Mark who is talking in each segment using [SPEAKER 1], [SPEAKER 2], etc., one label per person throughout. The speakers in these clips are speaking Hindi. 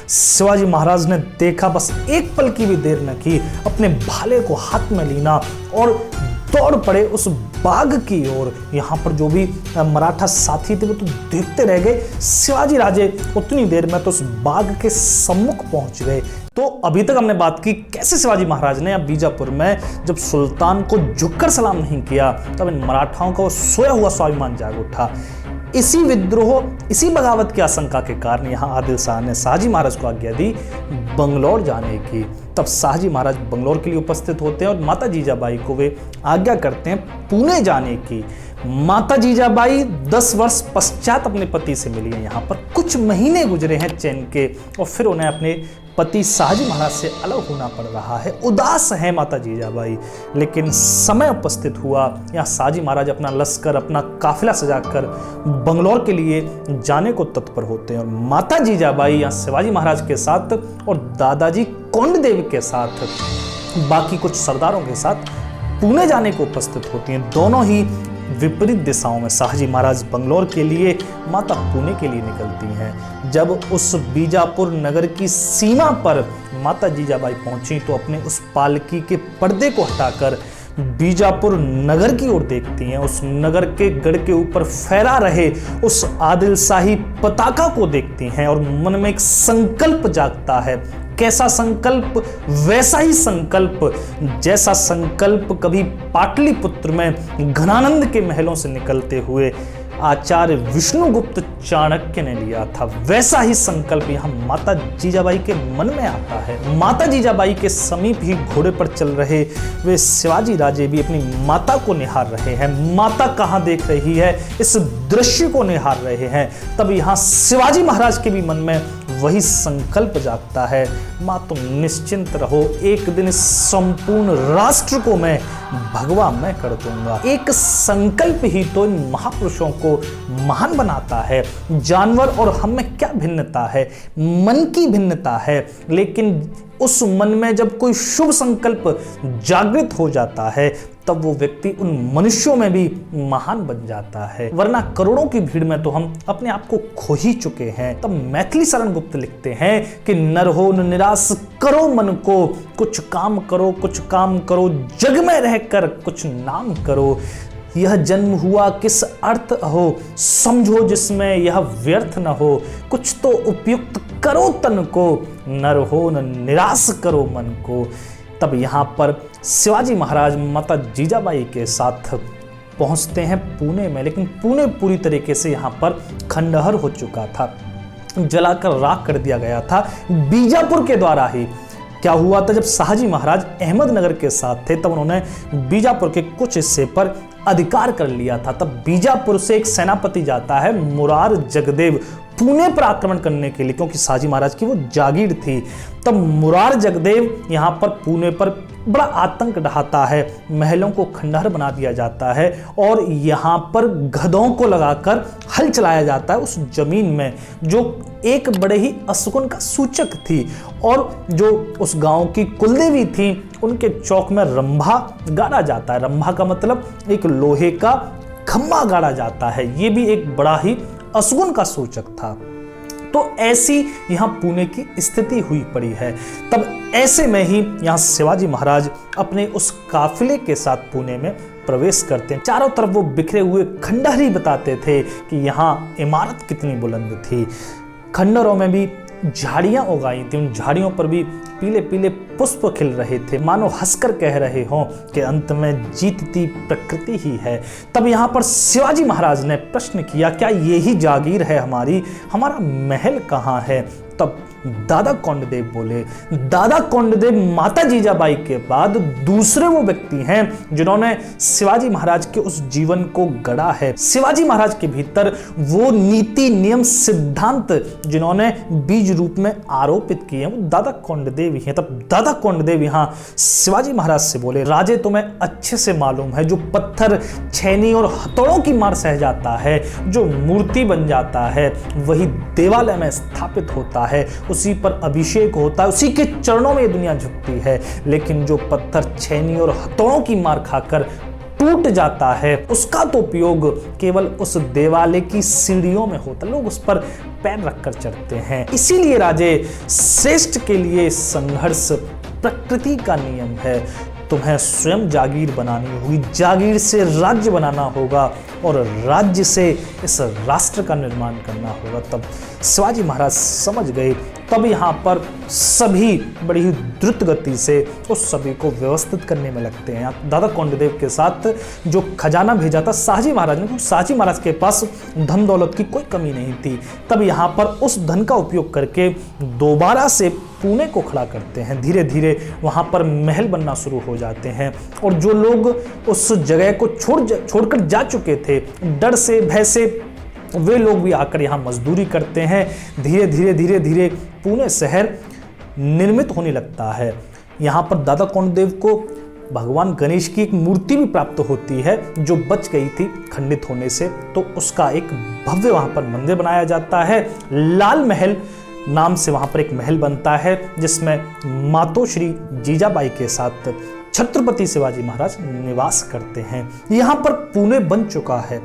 [SPEAKER 1] शिवाजी महाराज ने देखा, बस एक पल की भी देर न की, अपने भाले को हाथ में लीना और दौड़ पड़े उस बाग की ओर। यहाँ पर जो भी मराठा साथी थे वो तो देखते रह गए। शिवाजी राजे उतनी देर में तो उस बाग के सम्मुख पहुंच गए। तो अभी तक हमने बात की कैसे शिवाजी महाराज ने बीजापुर में जब सुल्तान को झुककर सलाम नहीं किया, तब इन मराठाओं का वो सोया हुआ स्वाभिमान जाग उठा। इसी विद्रोह, इसी बगावत की आशंका के कारण यहाँ आदिल शाह ने शाहजी महाराज को आज्ञा दी बंगलौर जाने की। तब शाहजी महाराज बंगलौर के लिए उपस्थित होते हैं और माता जीजाबाई को वे आज्ञा करते हैं पुणे जाने की। माता जीजाबाई 10 वर्ष पश्चात अपने पति से मिली हैं। यहाँ पर कुछ महीने गुजरे हैं चैन के और फिर उन्हें अपने पति शाहजी महाराज से अलग होना पड़ रहा है। उदास है माता जीजाबाई, लेकिन समय उपस्थित हुआ। यहाँ शाहजी महाराज अपना लश्कर, अपना काफिला सजाकर बंगलौर के लिए जाने को तत्पर होते हैं और माता जीजाबाई यहाँ शिवाजी महाराज के साथ और दादाजी कोंडदेव के साथ, बाकी कुछ सरदारों के साथ पुणे जाने को उपस्थित होती हैं। दोनों ही विपरीत दिशाओं में। शाहजी महाराज बंगलौर के लिए, माता पुणे के लिए निकलती हैं। जब उस बीजापुर नगर की सीमा पर माता जीजाबाई पहुंची तो अपने उस पालकी के पर्दे को हटाकर बीजापुर नगर की ओर देखती हैं। उस नगर के गढ़ के ऊपर फहरा रहे उस आदिल शाही पताका को देखती हैं और मन में एक संकल्प जागता है। कैसा संकल्प? वैसा ही संकल्प जैसा संकल्प कभी पाटलिपुत्र में घनानंद के महलों से निकलते हुए आचार्य विष्णुगुप्त चाणक्य ने लिया था। वैसा ही संकल्प यहाँ माता जीजाबाई के मन में आता है। माता जीजाबाई के समीप ही घोड़े पर चल रहे वे शिवाजी राजे भी अपनी माता को निहार रहे हैं। माता कहाँ देख रही है, इस दृश्य को निहार रहे हैं। तब यहाँ शिवाजी महाराज के भी मन में वही संकल्प जागता है, माँ तुम निश्चिंत रहो, एक दिन इस संपूर्ण राष्ट्र को मैं भगवा मैं कर दूंगा। एक संकल्प ही तो इन महापुरुषों को महान बनाता है। जानवर और हम में क्या भिन्नता है? मन की भिन्नता है, लेकिन उस मन में जब कोई शुभ संकल्प जागृत हो जाता है तब वो व्यक्ति उन मनुष्यों में भी महान बन जाता है। वरना करोड़ों की भीड़ में तो हम अपने आप को खो ही चुके हैं। तब मैथिली शरण गुप्त लिखते हैं कि नर हो न निराश करो मन को, कुछ काम करो, कुछ काम करो, जग में रहकर कुछ नाम करो। यह जन्म हुआ किस अर्थ हो, समझो जिसमें यह व्यर्थ न हो, कुछ तो उपयुक्त करो तन को, नर हो न निराश करो मन को। तब यहाँ पर शिवाजी महाराज माता जीजाबाई के साथ पहुँचते हैं पुणे में, लेकिन पुणे पूरी तरीके से यहाँ पर खंडहर हो चुका था, जलाकर राख कर दिया गया था बीजापुर के द्वारा ही। क्या हुआ था, जब शाहजी महाराज अहमदनगर के साथ थे तब उन्होंने बीजापुर के कुछ हिस्से पर अधिकार कर लिया था। तब बीजापुर से एक सेनापति जाता है मुरार जगदेव पुणे पर आक्रमण करने के लिए, क्योंकि शाहजी महाराज की वो जागीर थी। तब मुरार जगदेव यहाँ पर पुणे पर बड़ा आतंक ढाता है, महलों को खंडहर बना दिया जाता है और यहाँ पर गधों को लगाकर हल चलाया जाता है उस जमीन में, जो एक बड़े ही असुकून का सूचक थी। और जो उस गांव की कुलदेवी थी उनके चौक में रंभा गाड़ा जाता है। रंभा का मतलब एक लोहे का खंभा गाड़ा जाता है, ये भी एक बड़ा ही असुगुन का सूचक था। तो ऐसी यहाँ पुणे की स्थिति हुई पड़ी है। तब ऐसे में ही यहाँ शिवाजी महाराज अपने उस काफिले के साथ पुणे में प्रवेश करते हैं। चारों तरफ वो बिखरे हुए खंडहर ही बताते थे कि यहाँ इमारत कितनी बुलंद थी। खंडहरों में भी झाड़ियां उगाई थी, उन झाड़ियों पर भी पीले पीले पुष्प खिल रहे थे, मानो हंसकर कह रहे हों कि अंत में जीतती प्रकृति ही है। तब यहाँ पर शिवाजी महाराज ने प्रश्न किया, क्या यही जागीर है हमारी, हमारा महल कहाँ है? तब दादा कोंडदेव बोले। दादा कोंडदेव माता जीजाबाई के बाद दूसरे वो व्यक्ति हैं जिन्होंने शिवाजी महाराज के उस जीवन को गढ़ा है। शिवाजी महाराज के भीतर वो नीति, नियम, सिद्धांत जिन्होंने बीज रूप में आरोपित किए हैं वो दादा कोंडदेव ही हैं। तब दादा कोंडदेव यहाँ शिवाजी महाराज से बोले, राजे तुम्हें अच्छे से मालूम है, जो पत्थर, छेनी और हथौड़ों की मार सह जाता है, जो मूर्ति बन जाता है, वही देवालय में स्थापित होता है, उसी पर अभिषेक होता है, उसी के चरणों में ये दुनिया झुकती है। लेकिन जो पत्थर, छेनी और हथौड़ों की मार खाकर टूट जाता है उसका तो उपयोग केवल उस देवालय की सीढ़ियों में होता, लोग उस पर पैर रखकर चढ़ते हैं। इसीलिए राजे श्रेष्ठ के लिए संघर्ष प्रकृति का नियम है। तुम्हें स्वयं जागीर बनानी होगी, जागीर से राज्य बनाना होगा और राज्य से इस राष्ट्र का निर्माण करना होगा। तब शिवाजी महाराज समझ गए। तब यहाँ पर सभी बड़ी ही द्रुत गति से उस सभी को व्यवस्थित करने में लगते हैं। दादा कोंडदेव के साथ जो खजाना भेजा था शाहजी महाराज ने, क्योंकि शाहजी महाराज के पास धन दौलत की कोई कमी नहीं थी, तब यहाँ पर उस धन का उपयोग करके दोबारा से पुणे को खड़ा करते हैं। धीरे धीरे वहाँ पर महल बनना शुरू हो जाते हैं और जो लोग उस जगह को छोड़कर जा चुके थे डर से भय से, वे लोग भी आकर यहाँ मजदूरी करते हैं। धीरे धीरे धीरे धीरे पुणे शहर निर्मित होने लगता है। यहाँ पर दादा कोंडदेव को भगवान गणेश की एक मूर्ति भी प्राप्त होती है जो बच गई थी खंडित होने से, तो उसका एक भव्य वहाँ पर मंदिर बनाया जाता है। लाल महल नाम से वहाँ पर एक महल बनता है जिसमें मातोश्री जीजाबाई के साथ छत्रपति शिवाजी महाराज निवास करते हैं। यहाँ पर पुणे बन चुका है,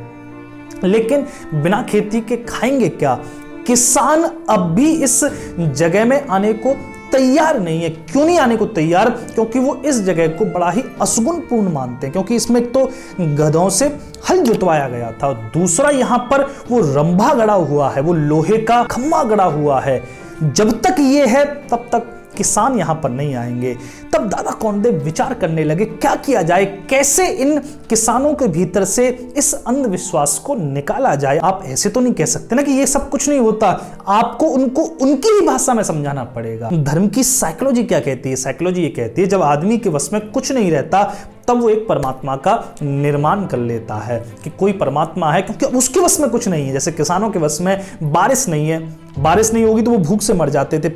[SPEAKER 1] लेकिन बिना खेती के खाएंगे क्या? किसान अब भी इस जगह में आने को तैयार नहीं है। क्यों नहीं आने को तैयार? क्योंकि वो इस जगह को बड़ा ही असगुनपूर्ण मानते हैं, क्योंकि इसमें एक तो गधों से हल जुतवाया गया था, दूसरा यहाँ पर वो रंभा गड़ा हुआ है, वो लोहे का खम्मा गड़ा हुआ है। जब तक ये है तब तक किसान यहाँ पर नहीं आएंगे। तब दादा कोंडदेव विचार करने लगे क्या किया जाए, कैसे इन किसानों के भीतर से इस अंधविश्वास को निकाला जाए। आप ऐसे तो नहीं कह सकते ना कि ये सब कुछ नहीं होता, आपको उनको उनकी ही भाषा में समझाना पड़ेगा। धर्म की साइकोलॉजी क्या कहती है? साइकोलॉजी ये कहती है जब आदमी के वश में कुछ नहीं रहता तब वो एक परमात्मा का निर्माण कर लेता है कि कोई परमात्मा है, क्योंकि उसके वश में कुछ नहीं है। जैसे किसानों के वश में बारिश नहीं है, बारिश नहीं होगी तो वो भूख से मर जाते थे।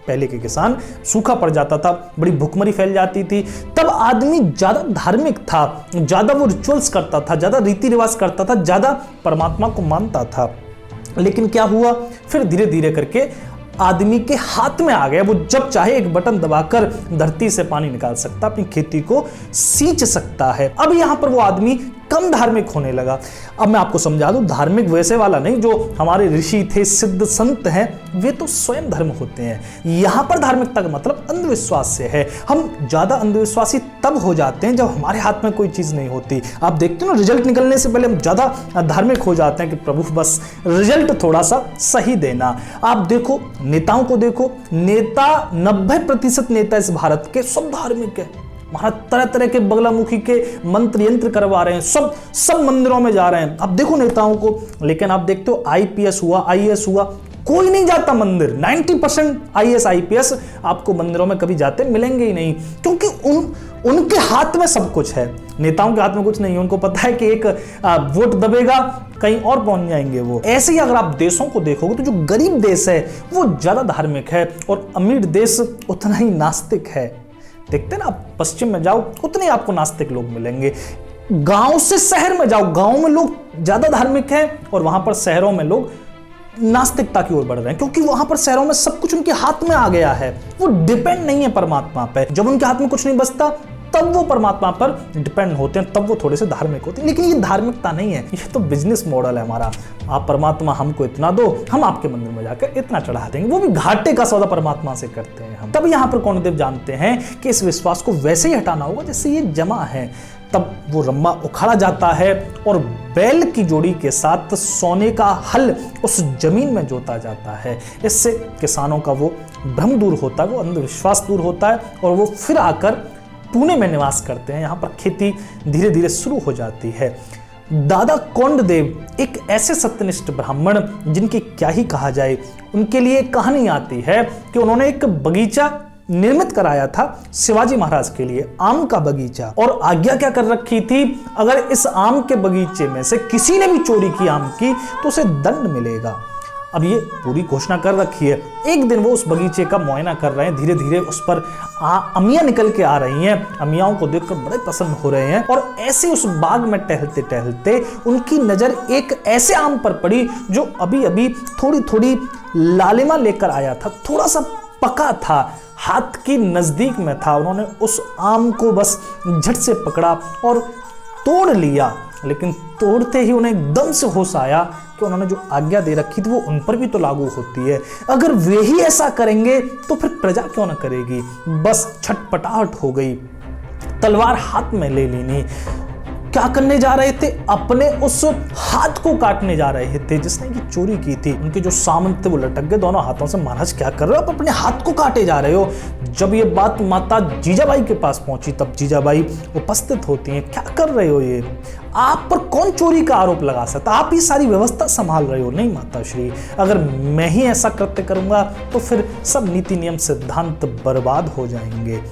[SPEAKER 1] पहले के किसान, सूखा पड़ जाता था, बड़ी भुखमरी फैल जाती थी। तब आदमी ज्यादा धार्मिक था, ज्यादा वो रिचुअल्स करता था, ज्यादा रीति रिवाज करता था, ज्यादा परमात्मा को मानता था। लेकिन क्या हुआ, फिर धीरे धीरे करके आदमी के हाथ में आ गया। वो जब चाहे एक बटन दबाकर धरती से पानी निकाल सकता, अपनी खेती को सींच सकता है। अब यहां पर वो आदमी कम धार्मिक होने लगा। अब मैं आपको समझा दूं, धार्मिक वैसे वाला नहीं जो हमारे ऋषि थे, सिद्ध संत हैं, वे तो स्वयं धर्म होते हैं। यहां पर धार्मिकता का मतलब अंधविश्वास से है। हम ज्यादा अंधविश्वासी तब हो जाते हैं जब हमारे हाथ में कोई चीज नहीं होती। आप देखते हो ना, रिजल्ट निकलने से पहले हम ज्यादा धार्मिक हो जाते हैं कि प्रभु बस रिजल्ट थोड़ा सा सही देना। आप देखो नेताओं को, देखो नेता 90% नेता इस भारत के सब धार्मिक है। महाराज तरह तरह के बगलामुखी के मंत्र यंत्र करवा रहे हैं, सब मंदिरों में जा रहे हैं। अब देखो नेताओं को, लेकिन आप देखते हो IPS हुआ, IAS हुआ, कोई नहीं जाता मंदिर। 90% IAS IPS आपको मंदिरों में कभी जाते मिलेंगे ही नहीं, क्योंकि उनके हाथ में सब कुछ है। नेताओं के हाथ में कुछ नहीं है। उनको पता है कि एक वोट दबेगा कहीं और पहुंच जाएंगे वो। ऐसे ही अगर आप देशों को देखोगे तो जो गरीब देश है वो ज्यादा धार्मिक है और अमीर देश उतना ही नास्तिक है। देखते ना, आप पश्चिम में जाओ उतने आपको नास्तिक लोग मिलेंगे। गांव से शहर में जाओ, गांव में लोग ज्यादा धार्मिक हैं और वहां पर शहरों में लोग नास्तिकता की ओर बढ़ रहे हैं, क्योंकि वहां पर शहरों में सब कुछ उनके हाथ में आ गया है। वो डिपेंड नहीं है परमात्मा पे। जब उनके हाथ में कुछ नहीं बचता तब वो परमात्मा पर डिपेंड होते हैं, तब वो थोड़े से धार्मिक होते हैं। लेकिन ये धार्मिकता नहीं है, ये तो बिजनेस मॉडल है हमारा। आप परमात्मा हमको इतना दो, हम आपके मंदिर में जाकर इतना चढ़ा देंगे, वो भी घाटे का सौदा परमात्मा से करते हैं हम। तब यहाँ पर कोंडदेव जानते हैं कि इस विश्वास को वैसे ही हटाना होगा जैसे ये जमा है। तब वो रंभा उखाड़ा जाता है और बैल की जोड़ी के साथ सोने का हल उस जमीन में जोता जाता है। इससे किसानों का वो भ्रम दूर होता है, वो अंधविश्वास दूर होता है और वो फिर आकर पुणे में निवास करते हैं। यहाँ पर खेती धीरे धीरे शुरू हो जाती है। दादा कोंडदेव एक ऐसे सत्यनिष्ठ ब्राह्मण जिनकी क्या ही कहा जाए, उनके लिए कहानी आती है कि उन्होंने एक बगीचा निर्मित कराया था शिवाजी महाराज के लिए, आम का बगीचा। और आज्ञा क्या कर रखी थी, अगर इस आम के बगीचे में से किसी ने भी चोरी की आम की तो उसे दंड मिलेगा। अब ये पूरी घोषणा कर रखी है। एक दिन वो उस बगीचे का मुआयना कर रहे हैं, धीरे धीरे उस पर अमियां निकल के आ रही हैं। अमियाओं को देखकर बड़े प्रसन्न हो रहे हैं और ऐसे उस बाग में टहलते टहलते उनकी नजर एक ऐसे आम पर पड़ी जो अभी अभी थोड़ी थोड़ी लालिमा लेकर आया था, थोड़ा सा पका था, हाथ की नजदीक में था। उन्होंने उस आम को बस झट से पकड़ा और तोड़ लिया, लेकिन तोड़ते ही उन्हें एकदम से होश आया कि उन्होंने जो आज्ञा दे रखी थी वो उन पर भी तो लागू होती है। अगर वे ही ऐसा करेंगे तो फिर प्रजा क्यों ना करेगी। बस छटपटाहट हो गई, तलवार हाथ में ले लेनी। क्या करने जा रहे थे? अपने उस हाथ को काटने जा रहे थे जिसने की चोरी की थी। उनके जो सामंत थे वो लटक गए दोनों हाथों से। महाराज क्या कर रहे हो, आप अपने हाथ को काटे जा रहे हो। जब ये बात माता जीजाबाई के पास पहुंची तब जीजाबाई उपस्थित होती हैं। क्या कर रहे हो, ये आप पर कौन चोरी का आरोप लगा सकता, आप ही सारी व्यवस्था संभाल रहे हो। नहीं माता श्री, अगर मैं ही ऐसा कृत्य करूंगा तो फिर सब नीति नियम सिद्धांत बर्बाद हो जाएंगे।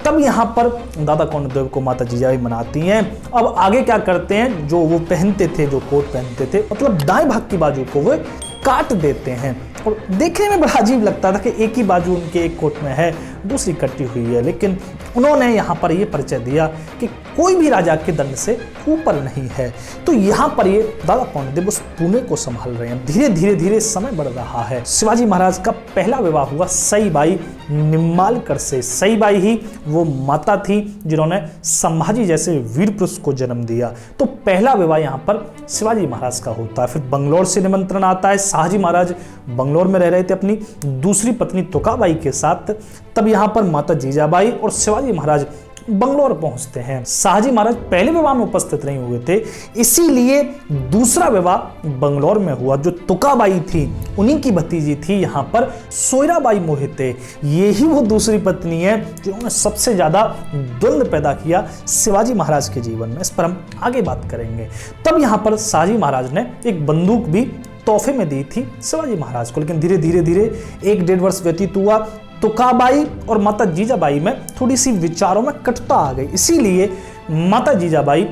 [SPEAKER 1] तब यहाँ पर दादा कौंडदेव को माता जीजाबाई मनाती हैं। अब आगे क्या करते हैं, जो वो पहनते थे, जो कोट पहनते थे, मतलब दाएं भाग की बाजू को वो काट देते हैं। और देखने में बड़ा अजीब लगता था कि एक ही बाजू उनके एक कोट में है, दूसरी कटी हुई है। लेकिन उन्होंने यहाँ पर ये परिचय दिया कि कोई भी राजा के दंड से ऊपर नहीं है। तो यहाँ पर ये दादा कौंडदेव उस पुणे को संभाल रहे हैं। धीरे धीरे धीरे समय बढ़ रहा है। शिवाजी महाराज का पहला विवाह हुआ सईबाई निम्बालकर से। सईबाई ही वो माता थी जिन्होंने संभाजी जैसे वीर पुरुष को जन्म दिया। तो पहला विवाह यहाँ पर शिवाजी महाराज का होता है। फिर बंगलौर से निमंत्रण आता है। शाहजी महाराज बंगलौर में रह रहे थे अपनी दूसरी पत्नी तुकाबाई के साथ। तब यहाँ पर माता जीजाबाई और शिवाजी महाराज बंगलौर पहुंचते हैं। शाहजी महाराज पहले विवाह में उपस्थित नहीं हुए थे, इसीलिए दूसरा विवाह बंगलौर में हुआ। जो तुकाबाई थी उन्हीं की भतीजी थी यहाँ पर सोयराबाई मोहिते। ये ही वो दूसरी पत्नी है जिन्होंने सबसे ज्यादा द्वंद्व पैदा किया शिवाजी महाराज के जीवन में। इस पर हम आगे बात करेंगे। तब यहाँ पर शाहजी महाराज ने एक बंदूक भी तोहफे में दी थी शिवाजी महाराज को। लेकिन धीरे धीरे धीरे 1-1.5 वर्ष व्यतीत हुआ। तुकाबाई और माता जीजाबाई में थोड़ी सी विचारों में कटुता आ गई, इसीलिए माता जीजाबाई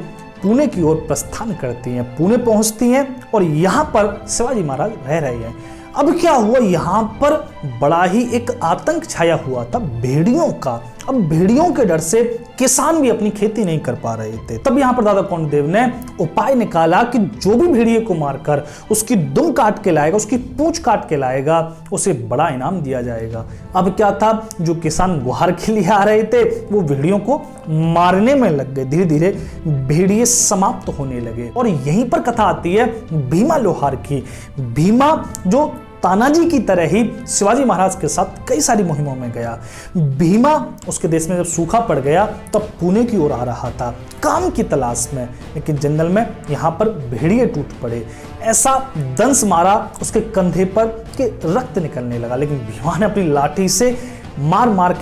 [SPEAKER 1] पुणे की ओर प्रस्थान करती हैं। पुणे पहुंचती हैं और यहाँ पर शिवाजी महाराज रह रहे हैं। अब क्या हुआ, यहाँ पर बड़ा ही एक आतंक छाया हुआ था भेड़ियों का। अब भेड़ियों के डर से किसान भी अपनी खेती नहीं कर पा रहे थे। तब यहाँ पर दादा कौंडदेव ने उपाय निकाला कि जो भी भेड़िए को मारकर उसकी दुम काट के लाएगा, उसकी पूंछ काट के लाएगा, उसे बड़ा इनाम दिया जाएगा। अब क्या था, जो किसान गुहार के लिए आ रहे थे वो भेड़ियों को मारने में लग गए। धीरे धीरे भेड़िए समाप्त होने लगे। और यहीं पर कथा आती है भीमा लोहार की। भीमा जो तानाजी की तरह ही शिवाजी महाराज के साथ कई सारी मुहिमों में गया। भीमा उसके देश में जब सूखा पड़ गया तब पुणे की ओर आ रहा था काम की तलाश में, लेकिन जंगल में यहाँ पर भेड़िए टूट पड़े। ऐसा दंश मारा उसके कंधे पर कि रक्त निकलने लगा। लेकिन भीमा ने अपनी लाठी से मार मार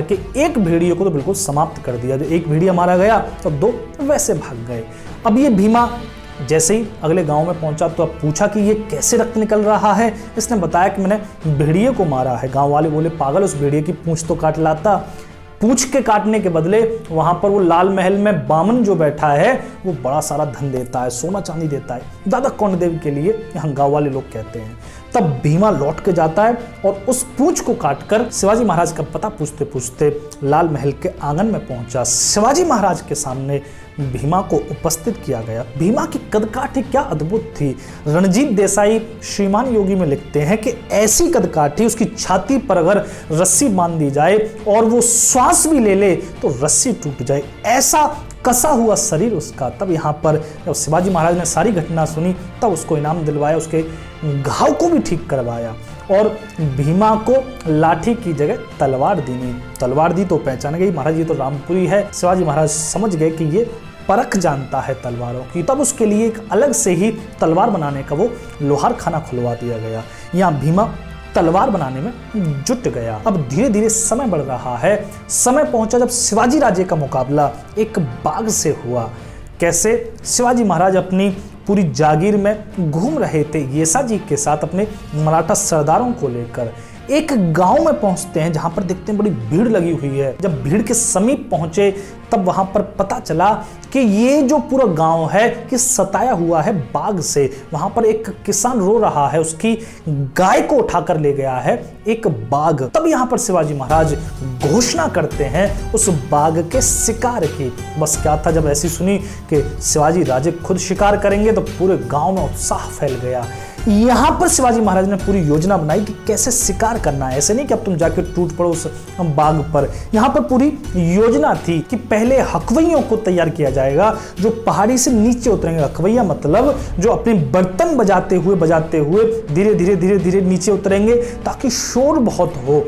[SPEAKER 1] के एक भेड़िए को तो बिल्कुल समाप्त कर दिया। जो एक भेड़िया मारा गया तो 2 वैसे भाग गए। अब ये भीमा जैसे ही अगले गांव में पहुंचा तो अब पूछा कि ये कैसे रक्त निकल रहा है। इसने बताया कि मैंने भेड़िए को मारा है। गांव वाले बोले, पागल, उस भेड़िए की पूंछ तो काट लाता। पूंछ के काटने के बदले वहां पर वो लाल महल में बामन जो बैठा है वो बड़ा सारा धन देता है, सोना चांदी देता है। दादा कौंडदेव के लिए यहाँ गांव वाले लोग कहते हैं। तब भीमा लौट के जाता है और उस पूंछ को काटकर शिवाजी महाराज का पता पूछते पूछते लाल महल के आंगन में पहुंचा। शिवाजी महाराज के सामने भीमा को उपस्थित किया गया। भीमा की कदकाठी क्या अद्भुत थी। रणजीत देसाई श्रीमान योगी में लिखते हैं कि ऐसी कदकाठी, उसकी छाती पर अगर रस्सी बांध दी जाए और वो श्वास भी ले ले तो रस्सी टूट जाए, ऐसा कसा हुआ शरीर उसका। तब यहाँ पर जब शिवाजी महाराज ने सारी घटना सुनी तब उसको इनाम दिलवाया, उसके घाव को भी ठीक करवाया और भीमा को लाठी की जगह तलवार दी। तलवार दी तो पहचान गई, महाराज ये तो रामपुरी है। शिवाजी महाराज समझ गए कि ये परख जानता है तलवारों की। तब उसके लिए एक अलग से ही तलवार बनाने का वो लोहार खाना खुलवा दिया गया। यहाँ भीमा तलवार बनाने में जुट गया। अब धीरे धीरे समय बढ़ रहा है। समय पहुंचा जब शिवाजी राजे का मुकाबला एक बाघ से हुआ। कैसे, शिवाजी महाराज अपनी पूरी जागीर में घूम रहे थे येसाजी के साथ अपने मराठा सरदारों को लेकर। एक गांव में पहुंचते हैं जहां पर देखते हैं बड़ी भीड़ लगी हुई है। जब भीड़ के समीप पहुंचे तब वहां पर पता चला कि ये जो पूरा गांव है कि सताया हुआ है बाघ से। वहां पर एक किसान रो रहा है, उसकी गाय को उठाकर ले गया है एक बाघ। तब यहां पर शिवाजी महाराज घोषणा करते हैं उस बाघ के शिकार की। बस क्या था, जब ऐसी सुनी कि शिवाजी राजे खुद शिकार करेंगे तो पूरे गांव में उत्साह फैल गया। यहाँ पर शिवाजी महाराज ने पूरी योजना बनाई कि कैसे शिकार करना है। ऐसे नहीं कि अब तुम जाके टूट पड़ो उस बाघ पर। यहाँ पर पूरी योजना थी कि पहले हकवइयों को तैयार किया जाएगा जो पहाड़ी से नीचे उतरेंगे। हकवइया मतलब जो अपने बर्तन बजाते हुए धीरे धीरे नीचे उतरेंगे ताकि शोर बहुत हो।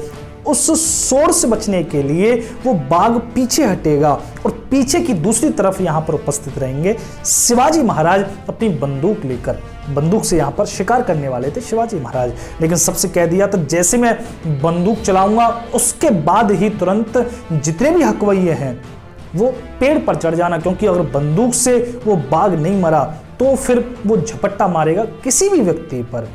[SPEAKER 1] उस शोर से बचने के लिए वो बाघ पीछे हटेगा और पीछे की दूसरी तरफ यहाँ पर उपस्थित रहेंगे शिवाजी महाराज अपनी बंदूक लेकर। बंदूक से यहाँ पर शिकार करने वाले थे शिवाजी महाराज, लेकिन सबसे कह दिया तो जैसे मैं बंदूक चलाऊंगा उसके बाद ही तुरंत जितने भी हकवइये हैं वो पेड़ पर चढ़ जाना, क्योंकि अगर बंदूक से वो बाघ नहीं मरा तो फिर वो झपट्टा मारेगा किसी भी व्यक्ति पर।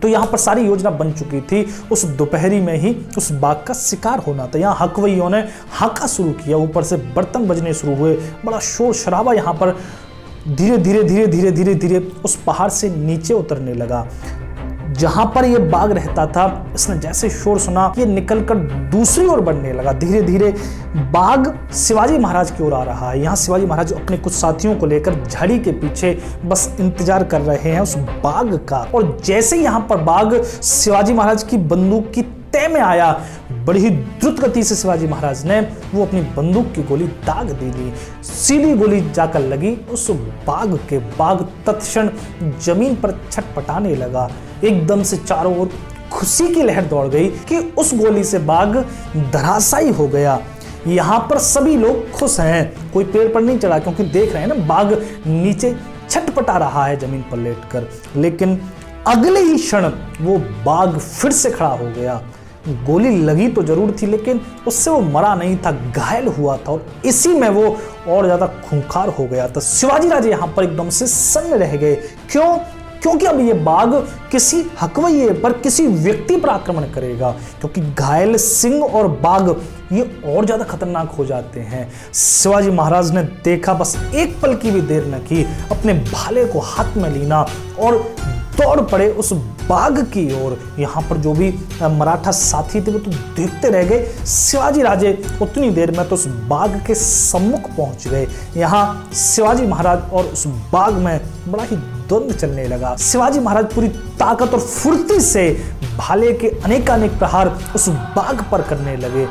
[SPEAKER 1] तो यहाँ पर सारी योजना बन चुकी थी। उस दोपहरी में ही उस बाघ का शिकार होना था। यहाँ हकवइयों ने हाका शुरू किया, ऊपर से बर्तन बजने शुरू हुए, बड़ा शोर शराबा यहाँ पर धीरे धीरे उस पहाड़ से नीचे उतरने लगा। जहां पर ये बाघ रहता था, इसने जैसे शोर सुना ये निकलकर दूसरी ओर बढ़ने लगा। धीरे धीरे बाघ शिवाजी महाराज की ओर आ रहा है। यहाँ शिवाजी महाराज अपने कुछ साथियों को लेकर झाड़ी के पीछे बस इंतजार कर रहे हैं उस बाघ का। और जैसे यहाँ पर बाघ शिवाजी महाराज की बंदूक की तय में आया, बड़ी ही द्रुत गति से शिवाजी महाराज ने वो अपनी बंदूक की गोली दाग दे दी। सीधी गोली जाकर लगी उस बाघ के। बाघ तत्क्षण जमीन पर छटपटाने लगा। एकदम से चारों ओर खुशी की लहर दौड़ गई कि उस गोली से बाघ धराशायी हो गया। यहाँ पर सभी लोग खुश हैं, कोई पेड़ पर नहीं चढ़ा क्योंकि देख रहे हैं ना बाघ नीचे छटपटा रहा है जमीन पर लेटकर। लेकिन अगले ही क्षण वो बाघ फिर से खड़ा हो गया। गोली लगी तो जरूर थी लेकिन उससे वो मरा नहीं था, घायल हुआ था और इसी में वो और ज्यादा खूंखार हो गया था। शिवाजी राजे यहाँ पर एकदम से सन्न रह गए। क्यों? क्योंकि अब ये बाघ किसी हकवइये पर, किसी व्यक्ति पर आक्रमण करेगा, क्योंकि घायल सिंह और बाघ ये और ज्यादा खतरनाक हो जाते हैं। शिवाजी महाराज ने देखा, बस एक पल की भी देर न की, अपने भाले को हाथ में लीना और दौड़ पड़े उस बाघ की ओर। यहाँ पर जो भी मराठा साथी थे वो तो देखते रह गए। शिवाजी राजे उतनी देर में तो उस बाघ के सम्मुख पहुंच गए। यहाँ शिवाजी महाराज और उस बाघ में बड़ा ही द्वंद्व चलने लगा। शिवाजी महाराज पूरी ताकत और फुर्ती से भाले के अनेकानेक प्रहार उस बाघ पर करने लगे।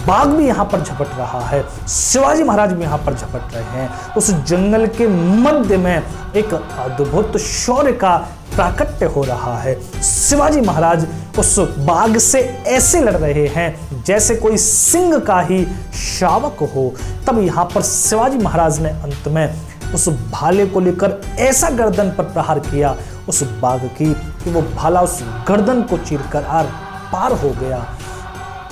[SPEAKER 1] बाघ भी यहाँ पर झपट रहा है, शिवाजी महाराज भी यहाँ पर झपट रहे हैं। उस जंगल के मध्य में एक अद्भुत शौर्य का प्राकट्य हो रहा है। शिवाजी महाराज उस बाघ से ऐसे लड़ रहे हैं जैसे कोई सिंह का ही शावक हो। तब यहाँ पर शिवाजी महाराज ने अंत में उस भाले को लेकर ऐसा गर्दन पर प्रहार किया उस बाघ की कि वो भाला उस गर्दन को चीरकर आर पार हो गया।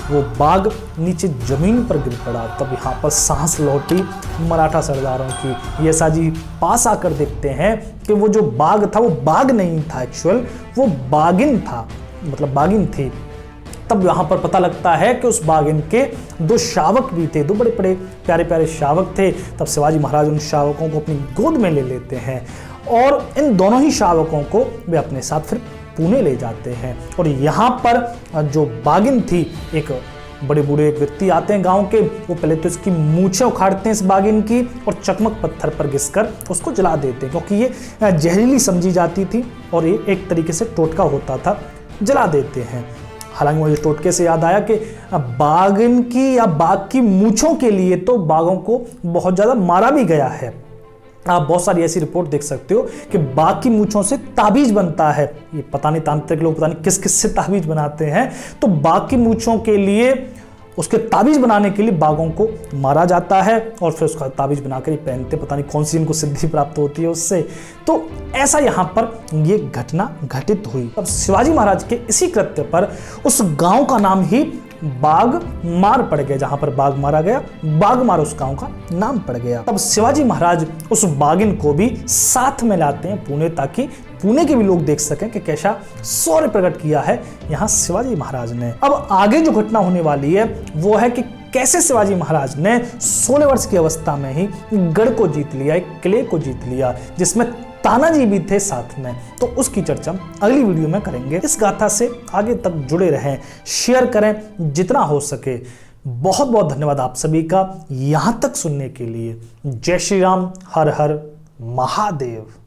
[SPEAKER 1] वो बाघ नीचे जमीन पर गिर पड़ा। तब यहाँ पर सांस लौटी मराठा सरदारों की। यशा जी पास आकर देखते हैं कि वो जो बाघ था वो बाघ नहीं था, एक्चुअल वो बाघिन था, मतलब बाघिन थी। तब यहाँ पर पता लगता है कि उस बाघिन के दो शावक भी थे, दो बड़े बड़े प्यारे प्यारे शावक थे। तब शिवाजी महाराज उन शावकों को अपनी गोद में ले लेते हैं और इन दोनों ही शावकों को वे अपने साथ फिर पुणे ले जाते हैं। और यहाँ पर जो बाघिन थी, एक बड़े बूढ़े एक व्यक्ति आते हैं गांव के, वो पहले तो इसकी मूछें उखाड़ते हैं इस बाघिन की और चकमक पत्थर पर घिसकर उसको जला देते हैं, क्योंकि ये जहरीली समझी जाती थी और ये एक तरीके से टोटका होता था, जला देते हैं। हालांकि मुझे टोटके से याद आया कि बाघिन की या बाघ की मूछों के लिए तो बाघों को बहुत ज्यादा मारा भी गया है। आप बहुत सारी ऐसी रिपोर्ट देख सकते हो कि बाघ की मूंछों से ताबीज बनता है। ये पता नहीं तांत्रिक लोग पता नहीं किस किस से ताबीज बनाते हैं। तो बाघ की मूंछों के लिए, उसके ताबीज बनाने के लिए बाघों को मारा जाता है और फिर उसका ताबीज बनाकर ही पहनते, पता नहीं कौन सी इनको सिद्धि प्राप्त होती है उससे। तो ऐसा यहाँ पर ये घटना घटित हुई। अब शिवाजी महाराज के इसी कृत्य पर उस गांव का नाम ही बाघ मार पड़ गया। जहां पर बाघ मारा गया, बाघ मार उस गांव का नाम पड़ गया। तब शिवाजी महाराज उस बाघिन को भी साथ में लाते हैं पुणे, ताकि पुणे के भी लोग देख सकें कि कैसा शौर्य प्रकट किया है यहाँ शिवाजी महाराज ने। अब आगे जो घटना होने वाली है वो है कि कैसे शिवाजी महाराज ने 16 वर्ष की अवस्था में ही गढ़ को जीत लिया, एक किले को जीत लिया, जिसमें तानाजी भी थे साथ में। तो उसकी चर्चा अगली वीडियो में करेंगे। इस गाथा से आगे तक जुड़े रहें, शेयर करें जितना हो सके। बहुत बहुत धन्यवाद आप सभी का यहाँ तक सुनने के लिए। जय श्री राम, हर हर महादेव।